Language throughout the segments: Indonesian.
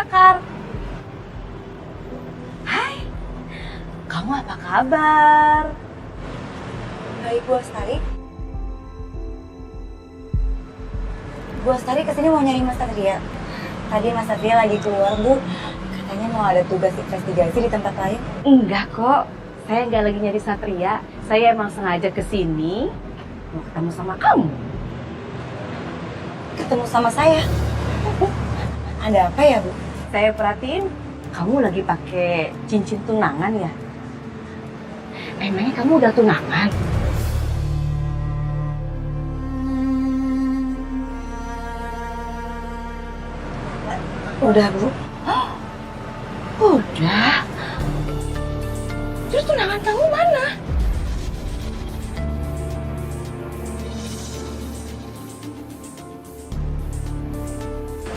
Sekar. Hai, kamu apa kabar? Baik, Bu Astari. Bu Astari kesini mau nyari Mas Satria. Tadi Mas Satria lagi keluar, Bu. Katanya mau ada tugas investigasi di tempat lain. Enggak kok, saya nggak lagi nyari Satria. Saya emang sengaja kesini mau ketemu sama kamu. Ketemu sama saya. Ada apa ya, Bu? Saya perhatiin kamu lagi pakai cincin tunangan ya. Emangnya kamu udah tunangan? Udah, Bu. Udah. Terus tunangan kamu mana?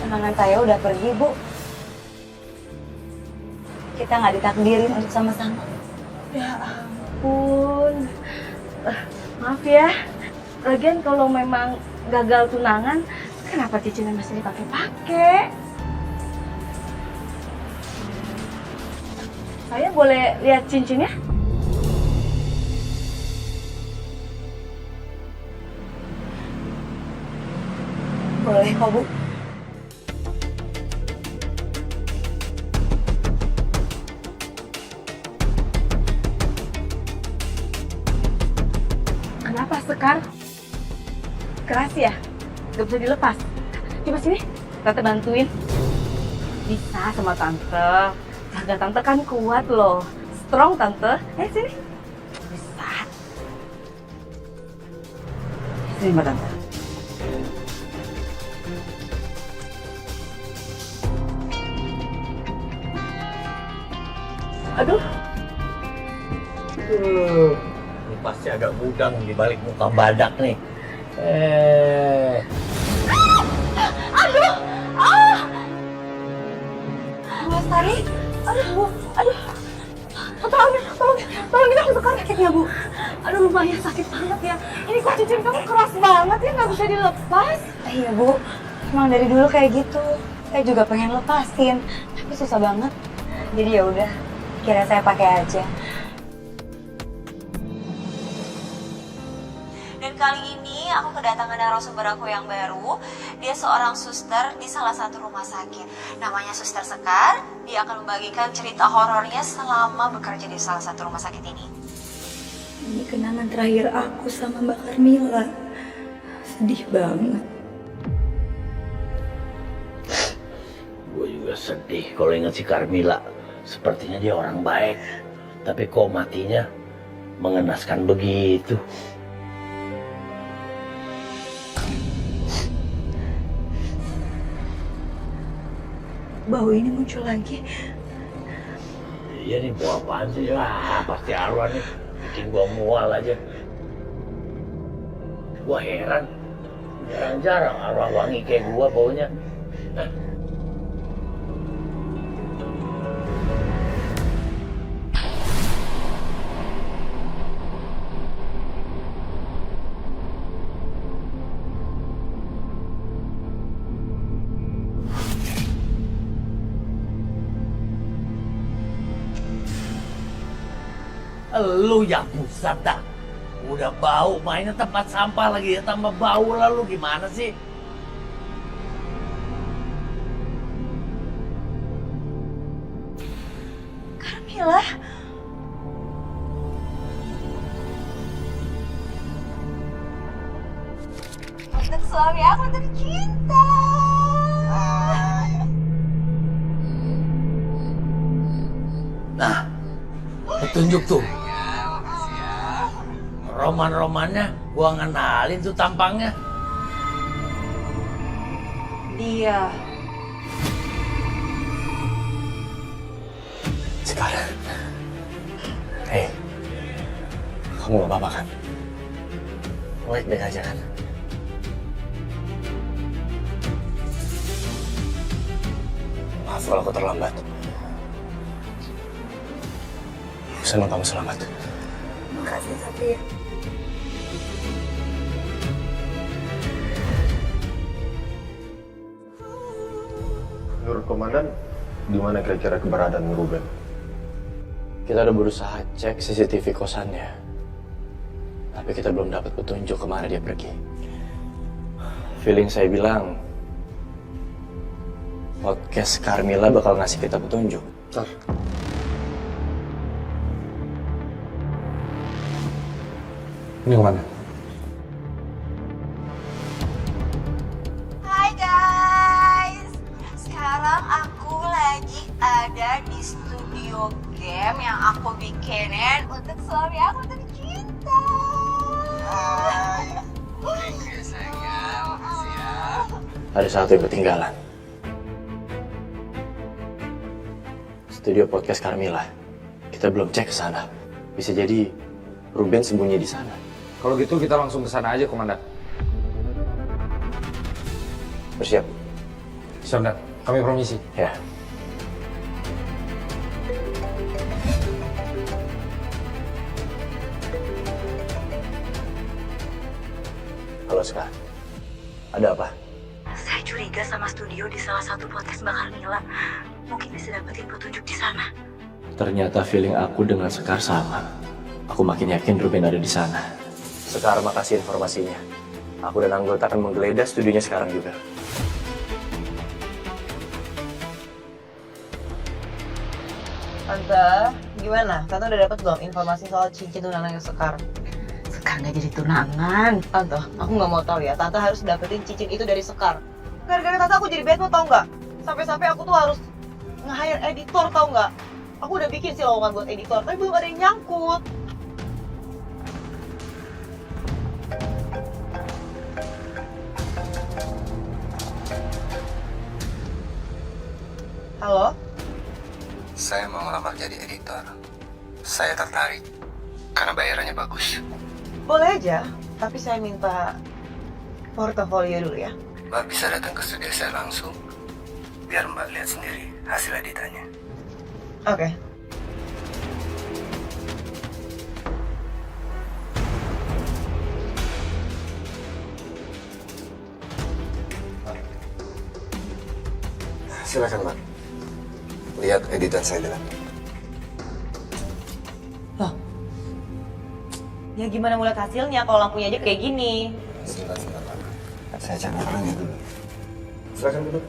Tunangan saya udah pergi, Bu. Kita nggak ditakdirin untuk sama-sama. Ya ampun. Maaf ya. Lagian kalau memang gagal tunangan, kenapa cincinnya masih dipakai-pakai? Saya boleh lihat cincinnya? Boleh kok, Bu. Kenapa Sekar? Keras ya? Gak bisa dilepas. Coba sini, Tante bantuin. Bisa sama Tante. Harga Tante kan kuat loh. Strong Tante. Sini. Bisa. Sini Mbak Tante. Aduh. Ini pasti agak gudang di balik muka badak nih. Aduh. Ah. Bu Astari. Aduh, Bu. Aduh. Tolongin aku Sekar. Sakit ya, Bu? Aduh, lumayan sakit banget ya. Ini kok cincin kamu keras banget ya, nggak bisa dilepas. Iya, Bu. Emang dari dulu kayak gitu. Saya juga pengen lepasin, tapi susah banget. Jadi ya udah, kira saya pakai aja. Dan kali ini aku kedatangan narasumber aku yang baru. Dia seorang suster di salah satu rumah sakit. Namanya Suster Sekar. Dia akan membagikan cerita horornya selama bekerja di salah satu rumah sakit ini. Ini kenangan terakhir aku sama Mbak Carmila. Sedih banget. Gue juga sedih kalau ingat si Carmila. Sepertinya dia orang baik, tapi kok matinya mengenaskan begitu. Bau ini muncul lagi. Iya nih, bau apaan sih? Wah, pasti arwah nih. Bikin gua mual aja. Gua heran. Jarang-jarang arwah wangi kayak gua baunya. Hah? Lu yang pusat dah. Udah bau, mainnya tempat sampah lagi ya, tambah bau lah lu, gimana sih? Carmila. Untuk suami aku tercinta. Nah, petunjuk tuh. Roman-romannya gua ngenalin tuh tampangnya. Dia. Sekarang. Hei. Kamu gak apa-apa kan? Baik-baik aja kan? Maaf kalau aku terlambat. Senang kamu selamat. Makasih, Satria. Menurut Komandan, Di mana kira-kira keberadaan Ruben? Kita udah berusaha cek CCTV kosannya. Tapi kita belum dapat petunjuk kemana dia pergi. Feeling saya bilang, podcast Carmilla bakal ngasih kita petunjuk. Tar. Ini kemana? Hai guys, sekarang aku lagi ada di studio game yang aku bikinin untuk suami aku tercinta. Ada satu yang ketinggalan. Studio podcast Carmilla. Kita belum cek ke sana. Bisa jadi Ruben sembunyi di sana. Kalau gitu kita langsung ke sana aja, Komandan. Bersiap. Siap, Dan. Kami permisi. Ya. Halo, Ska. Ada apa? Saya curiga sama studio di salah satu podcast Mbak Carmilla. Mungkin bisa dapetin petunjuk di sana. Ternyata feeling aku dengan Sekar sama. Aku makin yakin Ruben ada di sana. Sekar, makasih informasinya. Aku dan anggota akan menggeledah studionya sekarang juga. Tante, gimana? Tante udah dapat belum informasi soal cincin tunangannya Sekar? Sekar nggak jadi tunangan. Tante, aku nggak mau tahu ya. Tante harus dapetin cincin itu dari Sekar. Gara-gara Tante aku jadi bad mood, tau nggak? Sampai-sampai aku tuh harus nge-hire editor, tau nggak? Aku udah bikin sih lowongan buat editor, tapi belum ada yang nyangkut. Halo? Saya mau melamar jadi editor. Saya tertarik karena bayarannya bagus. Boleh aja, tapi saya minta portofolio dulu ya. Mbak bisa datang ke studio saya langsung, biar Mbak lihat sendiri hasil editannya. Oke. Silakan Mbak. Lihat editan saya dulu. Loh? Ya gimana mulai hasilnya kalau lampunya aja kayak gini? Sebentar, Pak. Saya cari orangnya dulu. Silakan duduk.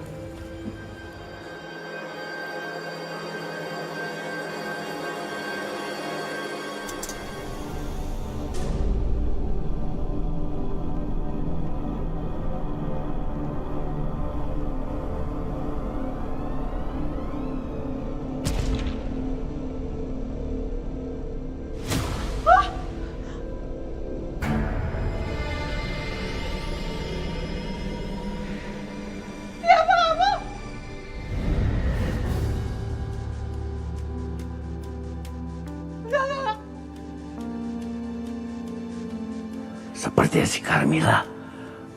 Sepertinya si Carmilla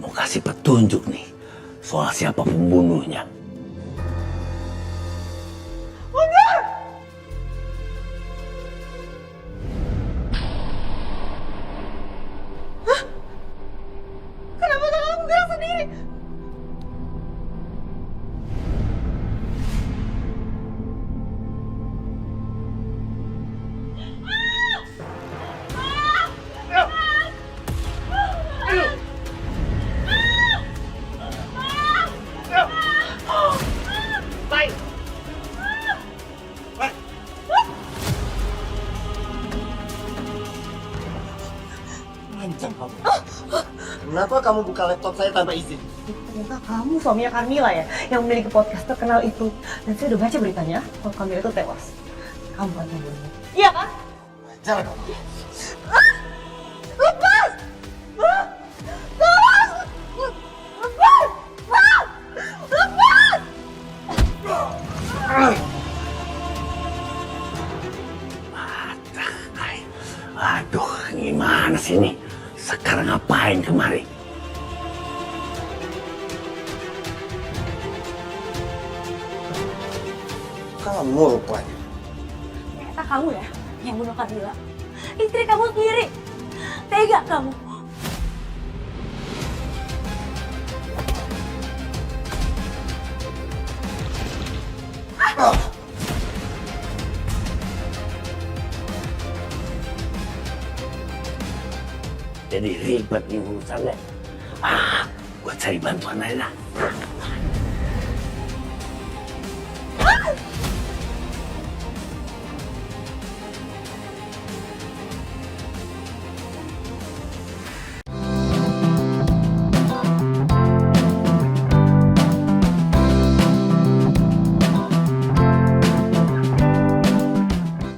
mau kasih petunjuk nih soal siapa pembunuhnya. Kenapa tangan aku gerak sendiri? Lancang kamu. Kenapa kamu buka laptop saya tanpa izin? Ternyata kamu suaminya Carmilla ya, yang memiliki podcast terkenal itu. Dan saya udah baca beritanya, kalau Carmilla itu tewas. Kamu kan pembunuhnya. Iya kan? Jangan kamu. Lepas! Tolong! Lepas! Lepas! Aduh, gimana sih ini? Sekarang ngapain kemari? Kamu rupanya. Ternyata kamu ya yang bunuh Carmilla. Istri kamu sendiri. Tega kamu. Ah! jadi ribet nih urusannya. Gua cari bantuan aja lah.